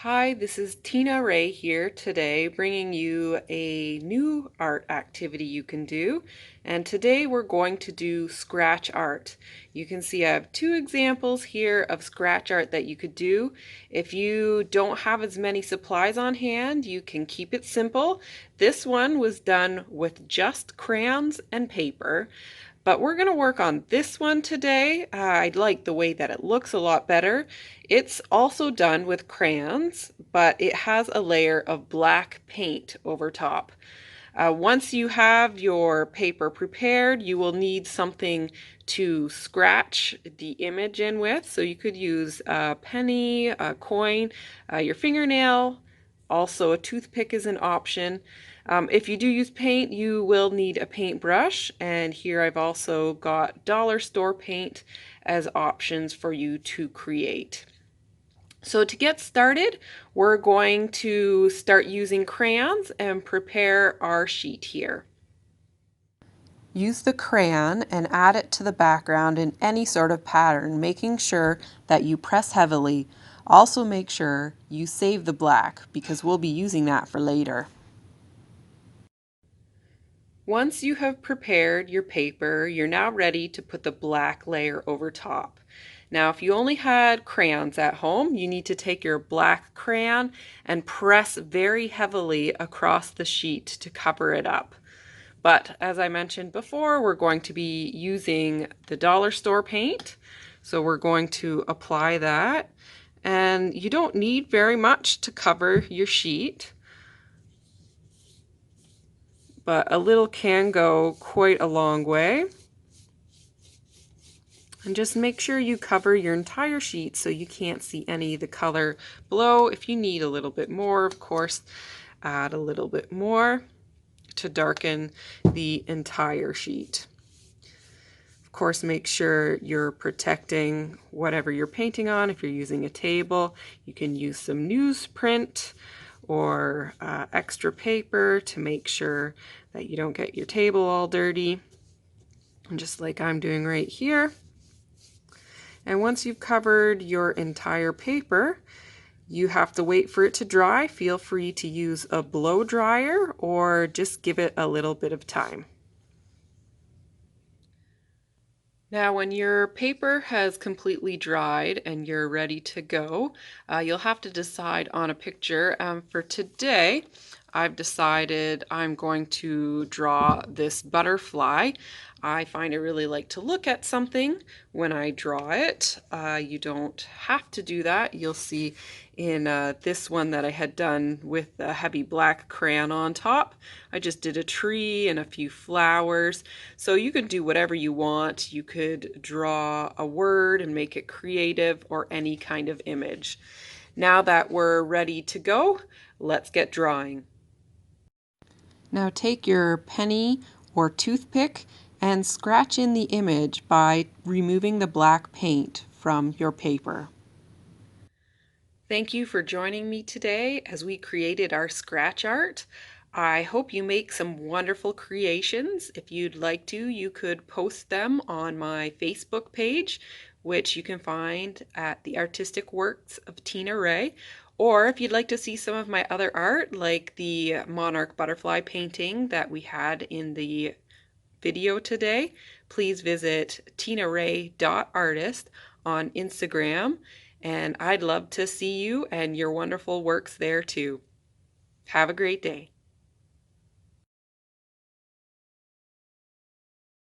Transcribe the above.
Hi, this is Tina Ray here today, bringing you a new art activity you can do. And today we're going to do scratch art. You can see I have two examples here of scratch art that you could do. If you don't have as many supplies on hand, you can keep it simple. This one was done with just crayons and paper. But we're going to work on this one today. I like the way that it looks a lot better. It's also done with crayons, but it has a layer of black paint over top. Once you have your paper prepared, you will need something to scratch the image in with. So you could use a penny, a coin, your fingernail. Also, a toothpick is an option. If you do use paint, you will need a paintbrush, and here I've also got dollar store paint as options for you to create. So to get started, we're going to start using crayons and prepare our sheet here. Use the crayon and add it to the background in any sort of pattern, making sure that you press heavily. Also make sure you save the black because we'll be using that for later. Once you have prepared your paper, you're now ready to put the black layer over top. Now, if you only had crayons at home, you need to take your black crayon and press very heavily across the sheet to cover it up. But as I mentioned before, we're going to be using the dollar store paint. So we're going to apply that. And you don't need very much to cover your sheet, but a little can go quite a long way. And just make sure you cover your entire sheet so you can't see any of the color below. If you need a little bit more, of course, add a little bit more to darken the entire sheet. Of course, make sure you're protecting whatever you're painting on. If you're using a table, you can use some newsprint or extra paper to make sure that you don't get your table all dirty. And just like I'm doing right here. And once you've covered your entire paper, you have to wait for it to dry. Feel free to use a blow dryer or just give it a little bit of time. Now, when your paper has completely dried and you're ready to go, you'll have to decide on a picture. For today, I've decided I'm going to draw this butterfly. I find I really like to look at something when I draw it. You don't have to do that. You'll see in this one that I had done with a heavy black crayon on top. I just did a tree and a few flowers. So you can do whatever you want. You could draw a word and make it creative or any kind of image. Now that we're ready to go, let's get drawing. Now take your penny or toothpick and scratch in the image by removing the black paint from your paper. Thank you for joining me today as we created our scratch art. I hope you make some wonderful creations. If you'd like to, you could post them on my Facebook page, which you can find at The Artistic Works of Tina Ray. Or if you'd like to see some of my other art, like the monarch butterfly painting that we had in the video today, please visit tinaray.artist on Instagram, and I'd love to see you and your wonderful works there too. Have a great day.